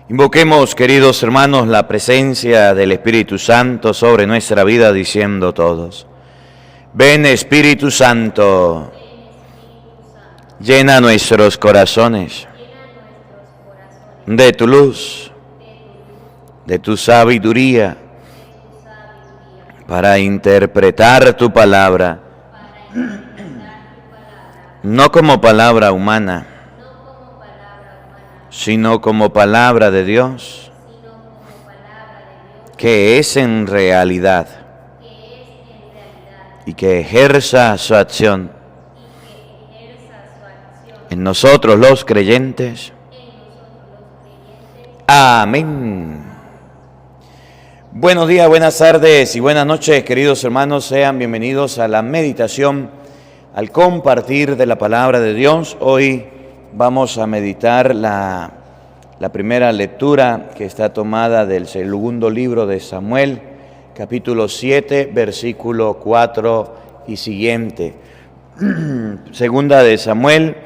Invoquemos, queridos hermanos, la presencia del Espíritu Santo sobre nuestra vida, diciendo todos: ven, Espíritu Santo, llena nuestros corazones de tu luz, de tu sabiduría, para interpretar tu palabra, no como palabra humana, sino como palabra de Dios, que es en realidad y que ejerza su acción en nosotros los creyentes. Amén. Buenos días, buenas tardes y buenas noches, queridos hermanos. Sean bienvenidos a la meditación, al compartir de la palabra de Dios. Hoy vamos a meditar la primera lectura que está tomada del segundo libro de Samuel, capítulo 7, versículo 4 y siguiente. Segunda de Samuel,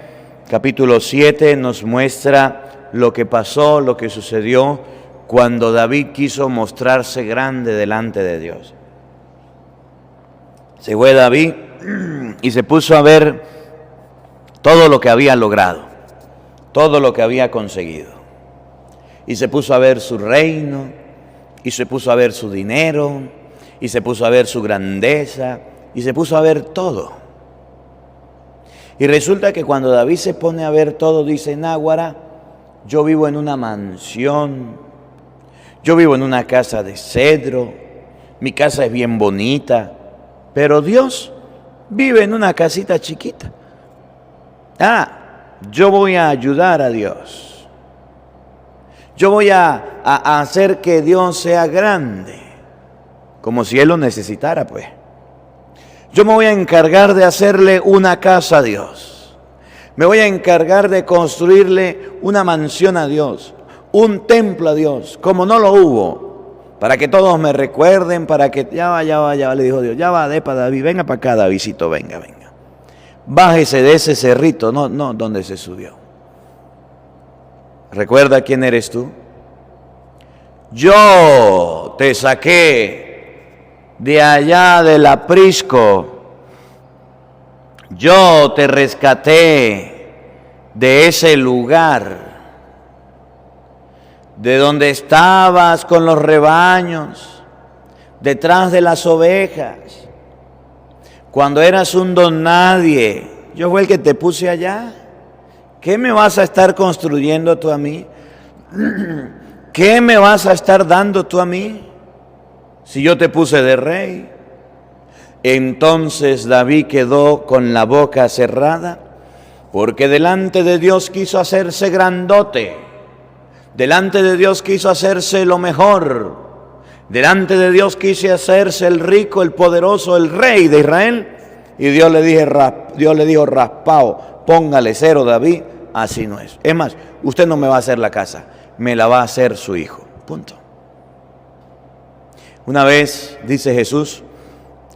capítulo 7, nos muestra lo que pasó, lo que sucedió cuando David quiso mostrarse grande delante de Dios. Se fue David y se puso a ver todo lo que había logrado, todo lo que había conseguido. Y se puso a ver su reino, y se puso a ver su dinero, y se puso a ver su grandeza, y se puso a ver todo. Y resulta que cuando David se pone a ver todo, dice: náguara, yo vivo en una mansión, yo vivo en una casa de cedro, mi casa es bien bonita, pero Dios vive en una casita chiquita. Yo voy a ayudar a Dios. Yo voy a hacer que Dios sea grande, como si Él lo necesitara, pues. Yo me voy a encargar de hacerle una casa a Dios. Me voy a encargar de construirle una mansión a Dios, un templo a Dios, como no lo hubo, para que todos me recuerden, para que ya va, le dijo Dios, ya va, para David, venga para acá, Davidcito, venga. Bájese de ese cerrito, no, donde se subió. ¿Recuerda quién eres tú? Yo te saqué de allá del aprisco. Yo te rescaté de ese lugar, de donde estabas con los rebaños, detrás de las ovejas. Cuando eras un don nadie, yo fui el que te puse allá. ¿Qué me vas a estar construyendo tú a mí? ¿Qué me vas a estar dando tú a mí si yo te puse de rey? Entonces David quedó con la boca cerrada, porque delante de Dios quiso hacerse grandote, delante de Dios quiso hacerse lo mejor, delante de Dios quiso hacerse el rico, el poderoso, el rey de Israel. Y Dios le dijo raspado: póngale cero, David, así no es. Es más, usted no me va a hacer la casa, me la va a hacer su hijo. Punto. Una vez, dice Jesús,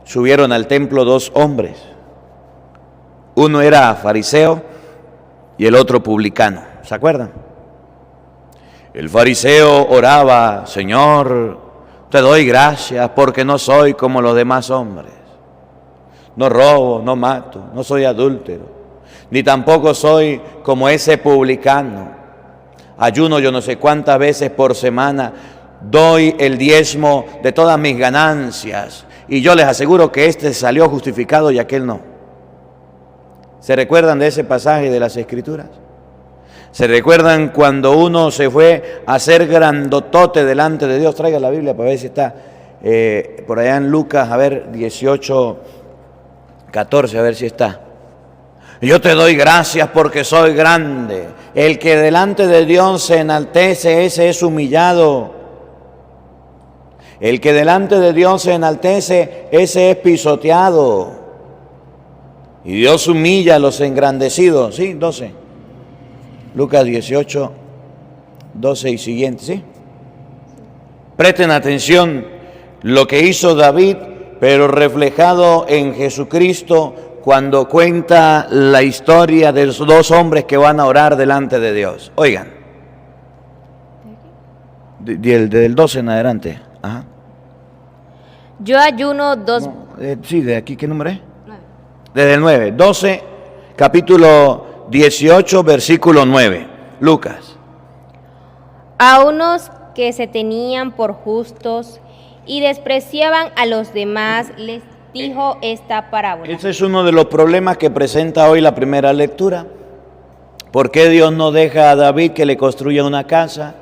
subieron al templo dos hombres. Uno era fariseo y el otro publicano. ¿Se acuerdan? El fariseo oraba: Señor, te doy gracias porque no soy como los demás hombres. No robo, no mato, no soy adúltero, ni tampoco soy como ese publicano. Ayuno yo no sé cuántas veces por semana, doy el diezmo de todas mis ganancias, y yo les aseguro que este salió justificado y aquel no. ¿Se recuerdan de ese pasaje de las Escrituras? ¿Se recuerdan cuando uno se fue a ser grandotote delante de Dios? Traiga la Biblia para ver si está por allá en Lucas, a ver, 18, 14, a ver si está. Yo te doy gracias porque soy grande. El que delante de Dios se enaltece, ese es humillado. El que delante de Dios se enaltece, ese es pisoteado. Y Dios humilla a los engrandecidos. Sí, 12. Lucas 18, 12 y siguiente, ¿sí? Presten atención lo que hizo David, pero reflejado en Jesucristo, cuando cuenta la historia de los dos hombres que van a orar delante de Dios. Oigan, Del 12 en adelante. Ajá. Yo ayuno dos... No, sí, de aquí, ¿qué número es? 9. Desde el 9. 12, capítulo 18, versículo 9. Lucas. A unos que se tenían por justos y despreciaban a los demás, les dijo esta parábola. Ese es uno de los problemas que presenta hoy la primera lectura. ¿Por qué Dios no deja a David que le construya una casa?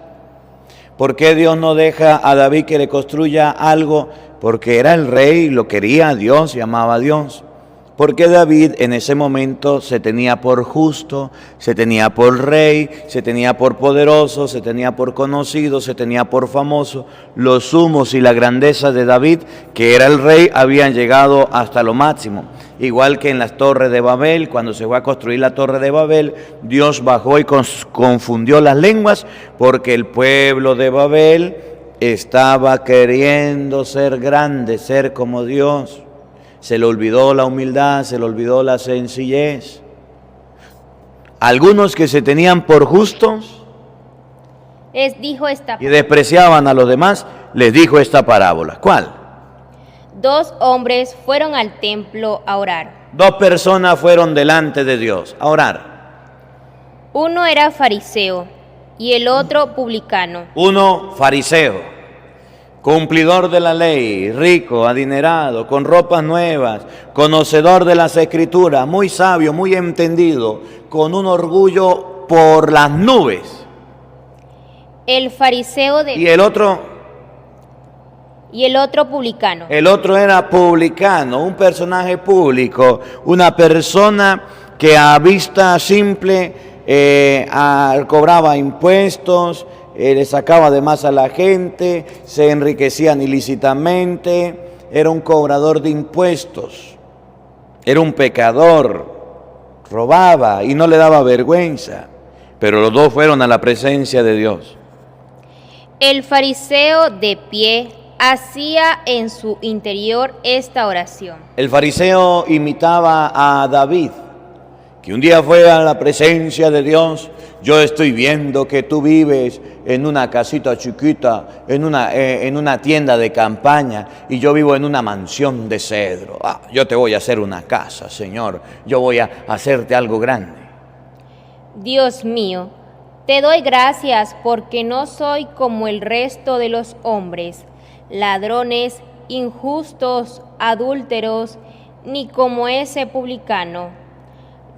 ¿Por qué Dios no deja a David que le construya algo? Porque era el rey, lo quería Dios y amaba a Dios. Porque David en ese momento se tenía por justo, se tenía por rey, se tenía por poderoso, se tenía por conocido, se tenía por famoso. Los humos y la grandeza de David, que era el rey, habían llegado hasta lo máximo. Igual que en las torres de Babel, cuando se fue a construir la torre de Babel, Dios bajó y confundió las lenguas, porque el pueblo de Babel estaba queriendo ser grande, ser como Dios. Se le olvidó la humildad, se le olvidó la sencillez. Algunos que se tenían por justos Les dijo esta y despreciaban a los demás, les dijo esta parábola. ¿Cuál? 2 hombres fueron al templo a orar. 2 personas fueron delante de Dios a orar. Uno era fariseo y el otro publicano. Uno fariseo, cumplidor de la ley, rico, adinerado, con ropas nuevas, conocedor de las escrituras, muy sabio, muy entendido, con un orgullo por las nubes. El fariseo Y el otro publicano. El otro era publicano, un personaje público, una persona que a vista simple cobraba impuestos, le sacaba de más a la gente, se enriquecían ilícitamente, era un cobrador de impuestos, era un pecador, robaba y no le daba vergüenza, pero los dos fueron a la presencia de Dios. El fariseo de pie hacía en su interior esta oración. El fariseo imitaba a David, que un día fue a la presencia de Dios. Yo estoy viendo que tú vives en una casita chiquita, en una tienda de campaña, y yo vivo en una mansión de cedro. Yo te voy a hacer una casa, Señor. Yo voy a hacerte algo grande. Dios mío, te doy gracias porque no soy como el resto de los hombres, ladrones, injustos, adúlteros, ni como ese publicano.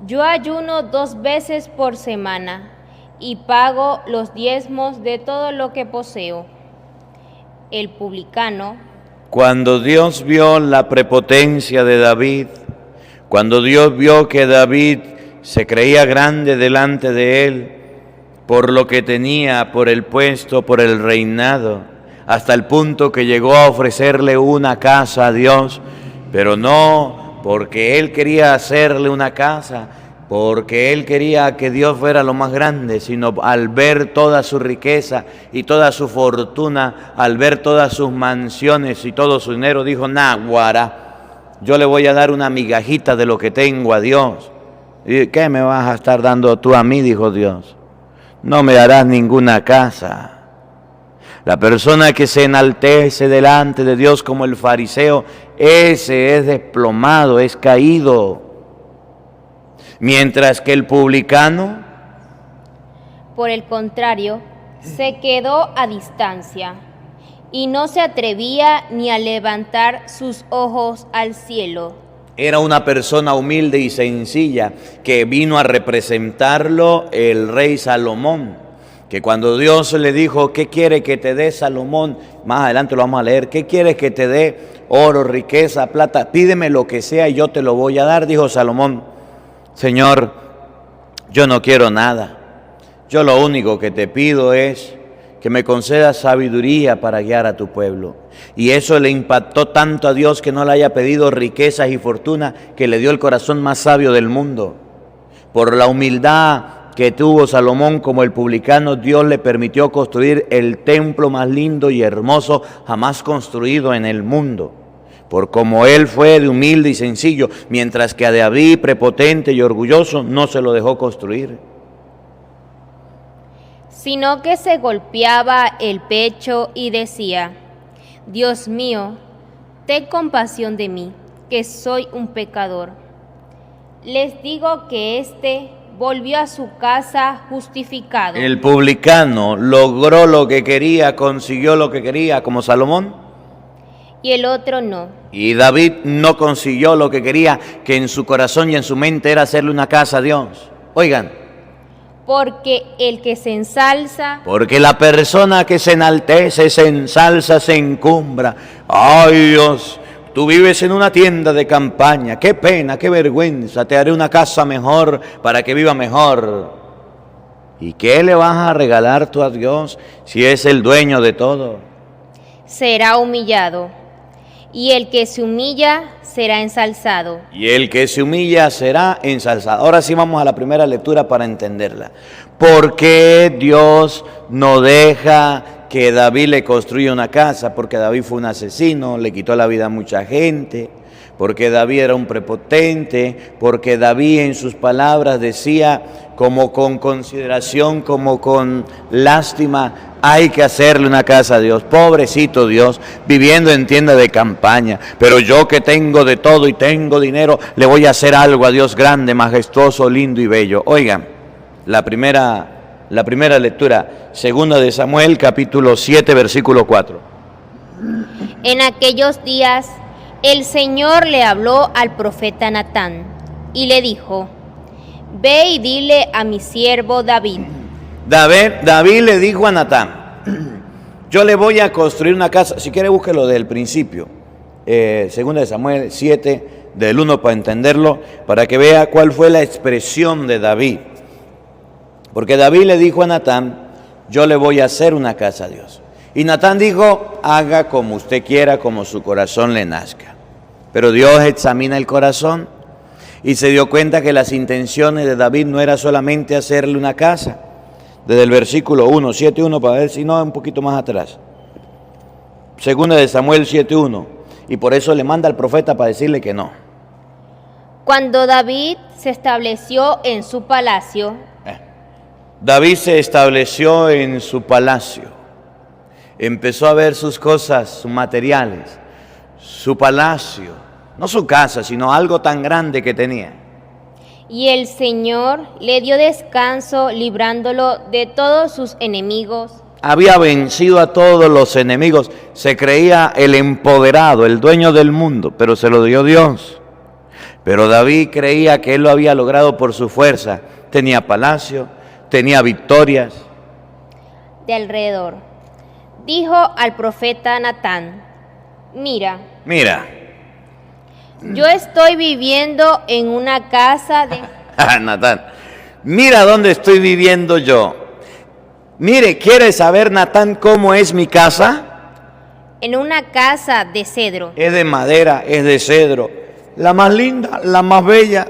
Yo ayuno 2 veces por semana y pago los diezmos de todo lo que poseo. El publicano, cuando Dios vio la prepotencia de David, cuando Dios vio que David se creía grande delante de él, por lo que tenía, por el puesto, por el reinado, hasta el punto que llegó a ofrecerle una casa a Dios, pero no porque él quería hacerle una casa, porque él quería que Dios fuera lo más grande, sino al ver toda su riqueza y toda su fortuna, al ver todas sus mansiones y todo su dinero, dijo: náguara, yo le voy a dar una migajita de lo que tengo a Dios. ¿Y qué me vas a estar dando tú a mí?, dijo Dios. No me darás ninguna casa. La persona que se enaltece delante de Dios como el fariseo, ese es desplomado, es caído. Mientras que el publicano, por el contrario, se quedó a distancia y no se atrevía ni a levantar sus ojos al cielo. Era una persona humilde y sencilla que vino a representarlo el rey Salomón, que cuando Dios le dijo: ¿qué quiere que te dé, Salomón? Más adelante lo vamos a leer. ¿Qué quieres que te dé? Oro, riqueza, plata, pídeme lo que sea y yo te lo voy a dar. Dijo Salomón: Señor, yo no quiero nada. Yo lo único que te pido es que me concedas sabiduría para guiar a tu pueblo. Y eso le impactó tanto a Dios que no le haya pedido riquezas y fortuna, que le dio el corazón más sabio del mundo. Por la humildad que tuvo Salomón como el publicano, Dios le permitió construir el templo más lindo y hermoso jamás construido en el mundo. Por como él fue de humilde y sencillo, mientras que a David, prepotente y orgulloso, no se lo dejó construir. sino que se golpeaba el pecho y decía: Dios mío, ten compasión de mí, que soy un pecador. Les digo que éste volvió a su casa justificado. El publicano logró lo que quería, consiguió lo que quería, como Salomón. Y el otro no. Y David no consiguió lo que quería, que en su corazón y en su mente era hacerle una casa a Dios. Oigan. Porque el que se ensalza... Porque la persona que se enaltece, se ensalza, se encumbra. ¡Ay, Dios! Tú vives en una tienda de campaña. ¡Qué pena, qué vergüenza! Te haré una casa mejor para que viva mejor. ¿Y qué le vas a regalar tú a Dios si es el dueño de todo? Será humillado. Y el que se humilla será ensalzado. Y el que se humilla será ensalzado. Ahora sí vamos a la primera lectura para entenderla. ¿Por qué Dios no deja que David le construya una casa? Porque David fue un asesino, le quitó la vida a mucha gente. Porque David era un prepotente. Porque David en sus palabras decía, como con consideración, como con lástima, hay que hacerle una casa a Dios. Pobrecito Dios, viviendo en tienda de campaña. Pero yo que tengo de todo y tengo dinero, le voy a hacer algo a Dios grande, majestuoso, lindo y bello. Oigan, la primera lectura, segunda de Samuel, capítulo 7, versículo 4. En aquellos días, el Señor le habló al profeta Natán y le dijo: Ve y dile a mi siervo David. David le dijo a Natán: yo le voy a construir una casa. Si quiere, búsquelo desde el principio. Segunda de Samuel 7, del 1 para entenderlo, para que vea cuál fue la expresión de David. Porque David le dijo a Natán: yo le voy a hacer una casa a Dios. Y Natán dijo: haga como usted quiera, como su corazón le nazca. Pero Dios examina el corazón y se dio cuenta que las intenciones de David no era solamente hacerle una casa. Desde el versículo 1, 7.1, para ver si no, un poquito más atrás. Segunda de Samuel 7.1. Y por eso le manda al profeta para decirle que no. Cuando David se estableció en su palacio. David se estableció en su palacio. Empezó a ver sus cosas, sus materiales, su palacio. No su casa, sino algo tan grande que tenía. Y el Señor le dio descanso, librándolo de todos sus enemigos. Había vencido a todos los enemigos. Se creía el empoderado, el dueño del mundo, pero se lo dio Dios. Pero David creía que él lo había logrado por su fuerza. Tenía palacio, tenía victorias. De alrededor. Dijo al profeta Natán: Mira. Yo estoy viviendo en una casa de... Natán, mira dónde estoy viviendo yo. Mire, ¿quiere saber, Natán, cómo es mi casa? En una casa de cedro. Es de madera, es de cedro. La más linda, la más bella.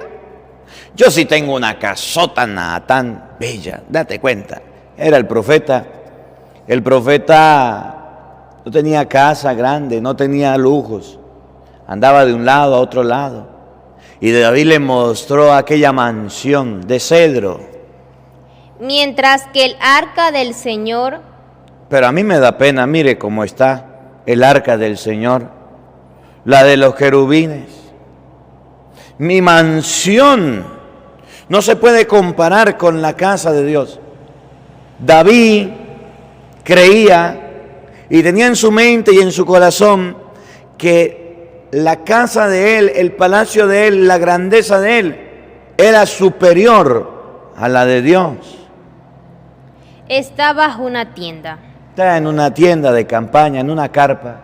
Yo sí tengo una casota, Natán, bella. Date cuenta, era el profeta. El profeta no tenía casa grande, no tenía lujos. Andaba de un lado a otro lado. Y David le mostró aquella mansión de cedro. Mientras que el arca del Señor... Pero a mí me da pena, mire cómo está el arca del Señor. La de los querubines. Mi mansión no se puede comparar con la casa de Dios. David creía y tenía en su mente y en su corazón que la casa de él, el palacio de él, la grandeza de él, era superior a la de Dios. Está bajo una tienda. Está en una tienda de campaña, en una carpa.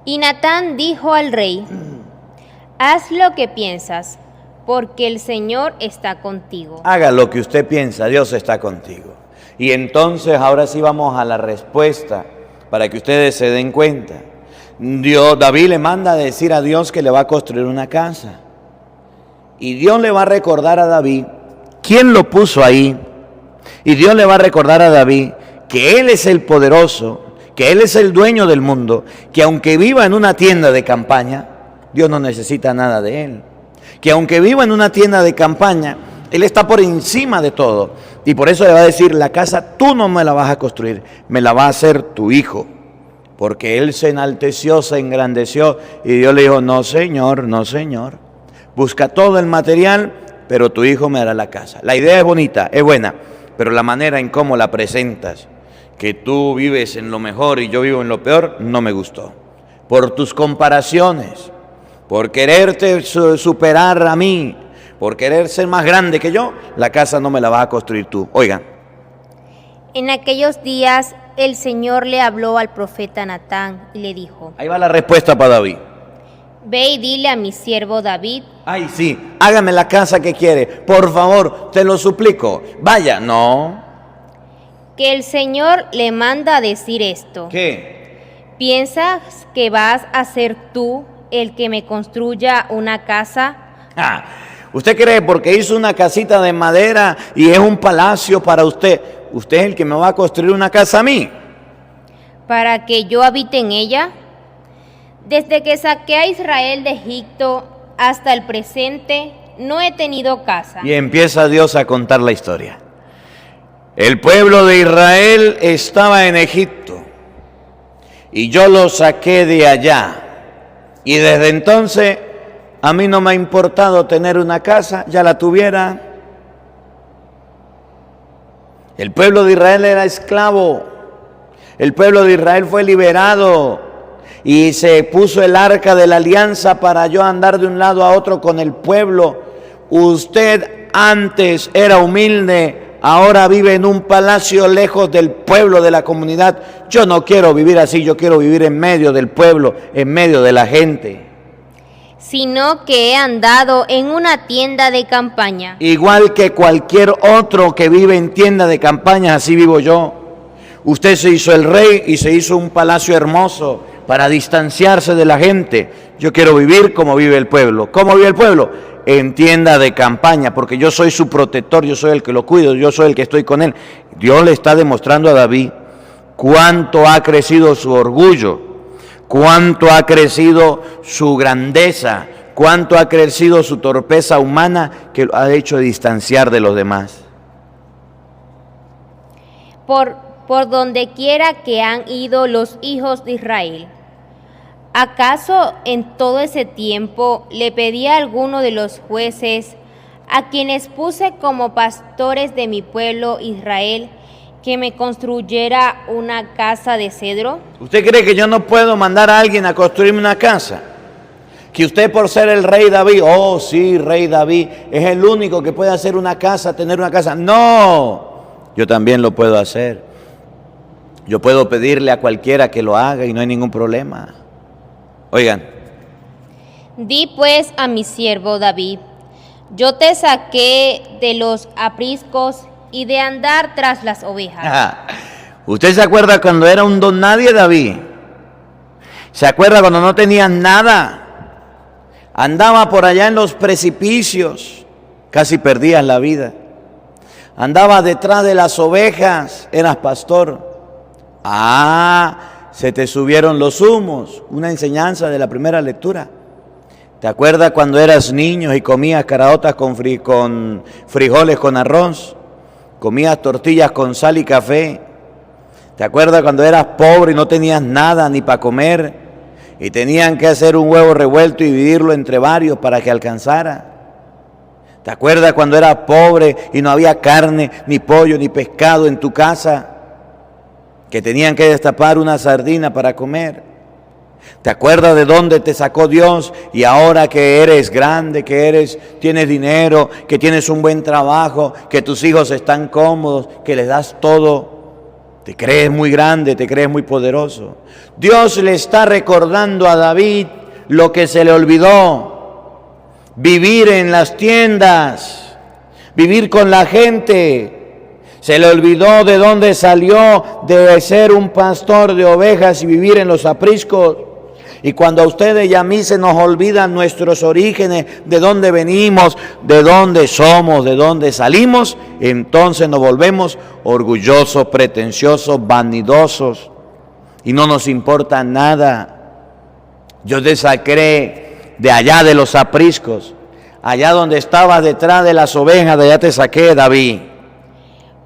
Y Natán dijo al rey: haz lo que piensas, porque el Señor está contigo. Haga lo que usted piensa, Dios está contigo. Y entonces ahora sí vamos a la respuesta, para que ustedes se den cuenta. David le manda a decir a Dios que le va a construir una casa. Y Dios le va a recordar a David quién lo puso ahí. Y Dios le va a recordar a David que Él es el poderoso, que Él es el dueño del mundo, que aunque viva en una tienda de campaña, Dios no necesita nada de Él. Que aunque viva en una tienda de campaña, Él está por encima de todo. Y por eso le va a decir, la casa tú no me la vas a construir, me la va a hacer tu hijo. Porque él se enalteció, se engrandeció y Dios le dijo, no señor, no señor. Busca todo el material, pero tu hijo me hará la casa. La idea es bonita, es buena, pero la manera en cómo la presentas, que tú vives en lo mejor y yo vivo en lo peor, no me gustó. Por tus comparaciones, por quererte superar a mí, por querer ser más grande que yo, la casa no me la vas a construir tú. Oigan. En aquellos días el Señor le habló al profeta Natán y le dijo, ahí va la respuesta para David. ve y dile a mi siervo David. Ay, sí, hágame la casa que quiere, por favor, te lo suplico. Vaya, no. Que el Señor le manda a decir esto. ¿Qué? ¿Piensas que vas a ser tú el que me construya una casa? ¿Usted cree porque hizo una casita de madera y es un palacio para usted? ¿Usted es el que me va a construir una casa a mí? ¿Para que yo habite en ella? Desde que saqué a Israel de Egipto hasta el presente, no he tenido casa. Y empieza Dios a contar la historia. El pueblo de Israel estaba en Egipto y yo lo saqué de allá. Y desde entonces a mí no me ha importado tener una casa, ya la tuviera. El pueblo de Israel era esclavo. El pueblo de Israel fue liberado y se puso el arca de la alianza para yo andar de un lado a otro con el pueblo. Usted antes era humilde, ahora vive en un palacio lejos del pueblo, de la comunidad. Yo no quiero vivir así, yo quiero vivir en medio del pueblo, en medio de la gente. Sino que he andado en una tienda de campaña. Igual que cualquier otro que vive en tienda de campaña, así vivo yo. Usted se hizo el rey y se hizo un palacio hermoso para distanciarse de la gente. Yo quiero vivir como vive el pueblo. ¿Cómo vive el pueblo? En tienda de campaña, porque yo soy su protector, yo soy el que lo cuido, yo soy el que estoy con él. Dios le está demostrando a David cuánto ha crecido su orgullo, cuánto ha crecido su grandeza, cuánto ha crecido su torpeza humana que lo ha hecho distanciar de los demás. Por donde quiera que han ido los hijos de Israel. ¿Acaso en todo ese tiempo le pedí a alguno de los jueces, a quienes puse como pastores de mi pueblo Israel, que me construyera una casa de cedro? ¿Usted cree que yo no puedo mandar a alguien a construirme una casa? Que usted por ser el rey David, oh sí, rey David, es el único que puede hacer una casa, tener una casa. No, yo también lo puedo hacer. Yo puedo pedirle a cualquiera que lo haga y no hay ningún problema. Oigan. Di pues a mi siervo David, yo te saqué de los apriscos y de andar tras las ovejas. ¿Usted se acuerda cuando era un don nadie, David? ¿Se acuerda cuando no tenía nada? Andaba por allá en los precipicios, casi perdías la vida. Andaba detrás de las ovejas, eras pastor. Se te subieron los humos, una enseñanza de la primera lectura. ¿Te acuerdas cuando eras niño y comías caraotas con frijoles con arroz? Comías tortillas con sal y café. ¿Te acuerdas cuando eras pobre y no tenías nada ni para comer? Y tenían que hacer un huevo revuelto y dividirlo entre varios para que alcanzara. ¿Te acuerdas cuando eras pobre y no había carne, ni pollo, ni pescado en tu casa? Que tenían que destapar una sardina para comer. ¿Te acuerdas de dónde te sacó Dios? Y ahora que eres grande, tienes dinero, que tienes un buen trabajo, que tus hijos están cómodos, que les das todo, te crees muy grande, te crees muy poderoso. Dios le está recordando a David lo que se le olvidó: vivir en las tiendas, vivir con la gente. Se le olvidó de dónde salió, de ser un pastor de ovejas y vivir en los apriscos. Y cuando a ustedes y a mí se nos olvidan nuestros orígenes, de dónde venimos, de dónde somos, de dónde salimos, entonces nos volvemos orgullosos, pretenciosos, vanidosos y no nos importa nada. Yo te saqué de allá de los apriscos, allá donde estabas detrás de las ovejas, de allá te saqué, David.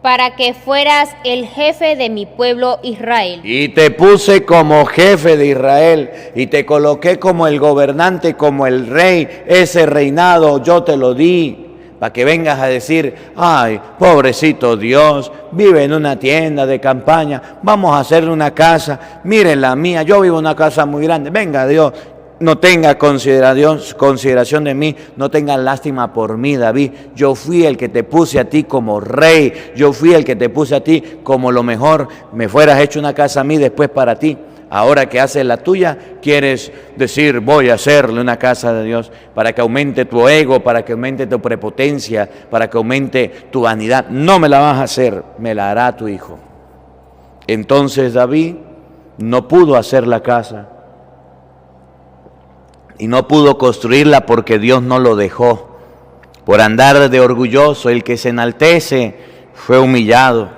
para que fueras el jefe de mi pueblo Israel. Y te puse como jefe de Israel y te coloqué como el gobernante, como el rey. Ese reinado yo te lo di para que vengas a decir, ay, pobrecito Dios, vive en una tienda de campaña, vamos a hacerle una casa, miren la mía, yo vivo en una casa muy grande, venga Dios. No tenga consideración de mí, no tenga lástima por mí, David. Yo fui el que te puse a ti como rey, yo fui el que te puse a ti como lo mejor. Me fueras hecho una casa a mí después para ti. Ahora que haces la tuya, quieres decir, voy a hacerle una casa de Dios para que aumente tu ego, para que aumente tu prepotencia, para que aumente tu vanidad. No me la vas a hacer, me la hará tu hijo. Entonces David no pudo hacer la casa. Y no pudo construirla porque Dios no lo dejó. Por andar de orgulloso, el que se enaltece fue humillado.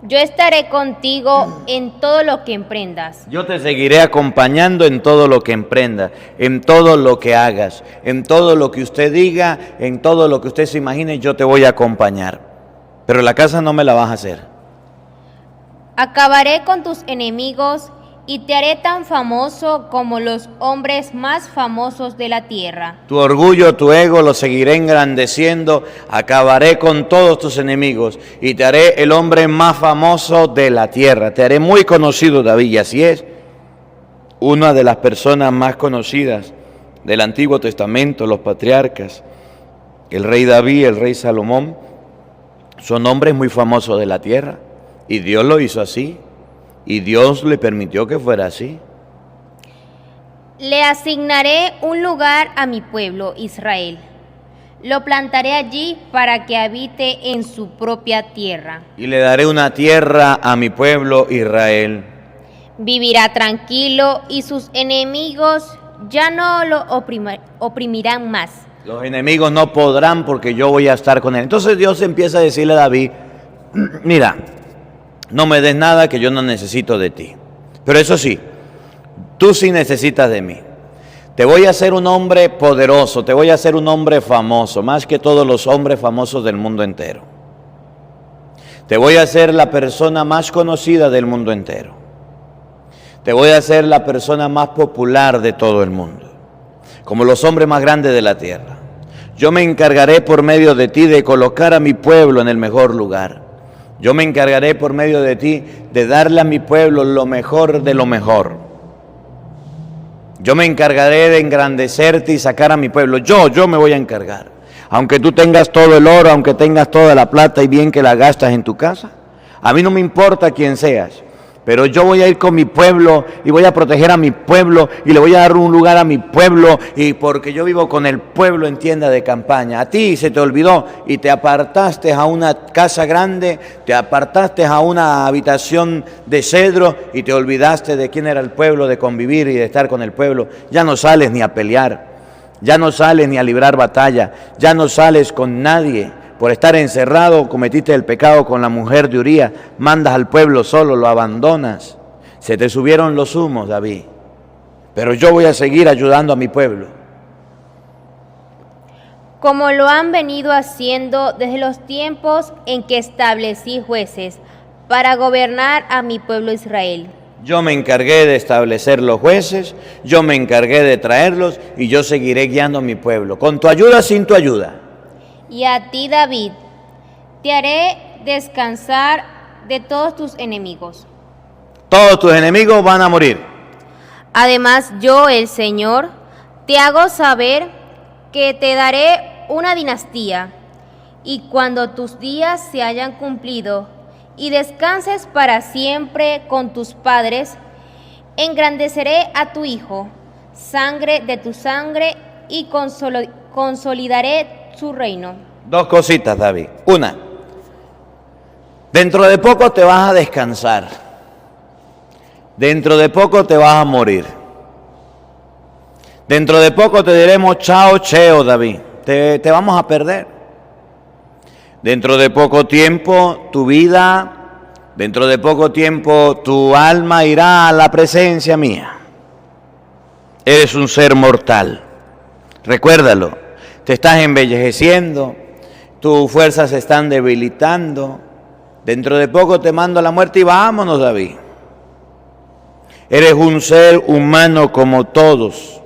Yo estaré contigo en todo lo que emprendas. Yo te seguiré acompañando en todo lo que emprendas, en todo lo que hagas, en todo lo que usted diga, en todo lo que usted se imagine, yo te voy a acompañar. Pero la casa no me la vas a hacer. Acabaré con tus enemigos y te haré tan famoso como los hombres más famosos de la tierra. Tu orgullo, tu ego lo seguiré engrandeciendo, acabaré con todos tus enemigos y te haré el hombre más famoso de la tierra. Te haré muy conocido, David, y así es. Una de las personas más conocidas del Antiguo Testamento, los patriarcas, el rey David, el rey Salomón, son hombres muy famosos de la tierra y Dios lo hizo así. Y Dios le permitió que fuera así. Le asignaré un lugar a mi pueblo Israel. Lo plantaré allí para que habite en su propia tierra. Y le daré una tierra a mi pueblo Israel. Vivirá tranquilo y sus enemigos ya no lo oprimirán más. Los enemigos no podrán porque yo voy a estar con él. Entonces Dios empieza a decirle a David, mira, no me des nada que yo no necesito de ti. Pero eso sí, tú sí necesitas de mí. Te voy a hacer un hombre poderoso, te voy a hacer un hombre famoso, más que todos los hombres famosos del mundo entero. Te voy a hacer la persona más conocida del mundo entero. Te voy a hacer la persona más popular de todo el mundo, como los hombres más grandes de la tierra. Yo me encargaré por medio de ti de colocar a mi pueblo en el mejor lugar. Yo me encargaré por medio de ti de darle a mi pueblo lo mejor de lo mejor. Yo me encargaré de engrandecerte y sacar a mi pueblo. Yo me voy a encargar. Aunque tú tengas todo el oro, aunque tengas toda la plata y bien que la gastas en tu casa, a mí no me importa quién seas. Pero yo voy a ir con mi pueblo y voy a proteger a mi pueblo y le voy a dar un lugar a mi pueblo y porque yo vivo con el pueblo en tienda de campaña. A ti se te olvidó y te apartaste a una casa grande, te apartaste a una habitación de cedro y te olvidaste de quién era el pueblo, de convivir y de estar con el pueblo. Ya no sales ni a pelear, ya no sales ni a librar batalla, ya no sales con nadie. Por estar encerrado cometiste el pecado con la mujer de Urías, mandas al pueblo solo, lo abandonas. Se te subieron los humos, David, pero yo voy a seguir ayudando a mi pueblo. Como lo han venido haciendo desde los tiempos en que establecí jueces para gobernar a mi pueblo Israel. Yo me encargué de establecer los jueces, yo me encargué de traerlos y yo seguiré guiando a mi pueblo, con tu ayuda, sin tu ayuda. Y a ti, David, te haré descansar de todos tus enemigos. Todos tus enemigos van a morir. Además, yo, el Señor, te hago saber que te daré una dinastía, y cuando tus días se hayan cumplido y descanses para siempre con tus padres, engrandeceré a tu hijo, sangre de tu sangre, y consolidaré su reino. Dos cositas, David. Una, dentro de poco te vas a descansar. Dentro de poco te vas a morir. Dentro de poco te diremos chao, cheo, David. Te vamos a perder. Dentro de poco tiempo tu vida, dentro de poco tiempo tu alma irá a la presencia mía. Eres un ser mortal. Recuérdalo. Te estás embelleciendo, tus fuerzas se están debilitando, dentro de poco te mando a la muerte y vámonos, David. Eres un ser humano como todos,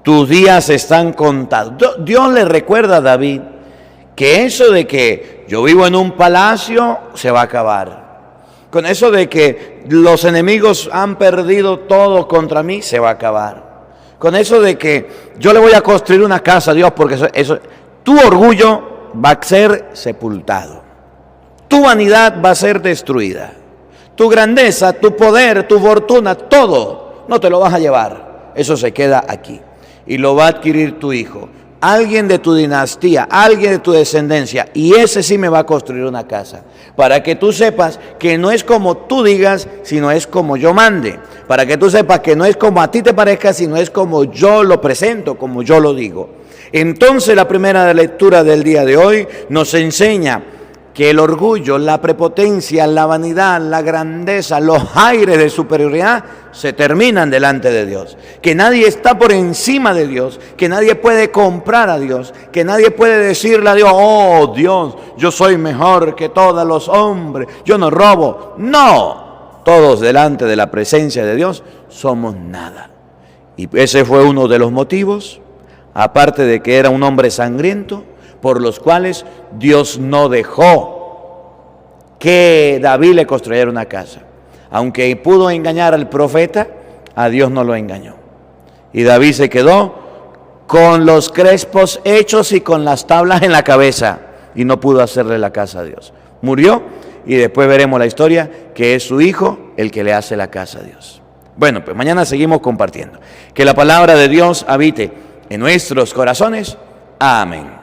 tus días están contados. Dios le recuerda a David que eso de que yo vivo en un palacio se va a acabar. Con eso de que los enemigos han perdido todo contra mí, se va a acabar. Con eso de que yo le voy a construir una casa a Dios, porque tu orgullo va a ser sepultado. Tu vanidad va a ser destruida. Tu grandeza, tu poder, tu fortuna, todo, no te lo vas a llevar. Eso se queda aquí. Y lo va a adquirir tu hijo. Alguien de tu dinastía, alguien de tu descendencia, y ese sí me va a construir una casa, para que tú sepas que no es como tú digas, sino es como yo mande, para que tú sepas que no es como a ti te parezca, sino es como yo lo presento, como yo lo digo. Entonces la primera lectura del día de hoy nos enseña que el orgullo, la prepotencia, la vanidad, la grandeza, los aires de superioridad se terminan delante de Dios. Que nadie está por encima de Dios, que nadie puede comprar a Dios, que nadie puede decirle a Dios, oh Dios, yo soy mejor que todos los hombres, yo no robo. No, todos delante de la presencia de Dios somos nada. Y ese fue uno de los motivos, aparte de que era un hombre sangriento, por los cuales Dios no dejó que David le construyera una casa. Aunque pudo engañar al profeta, a Dios no lo engañó. Y David se quedó con los crespos hechos y con las tablas en la cabeza, y no pudo hacerle la casa a Dios. Murió, y después veremos la historia, que es su hijo el que le hace la casa a Dios. Bueno, pues mañana seguimos compartiendo. Que la palabra de Dios habite en nuestros corazones. Amén.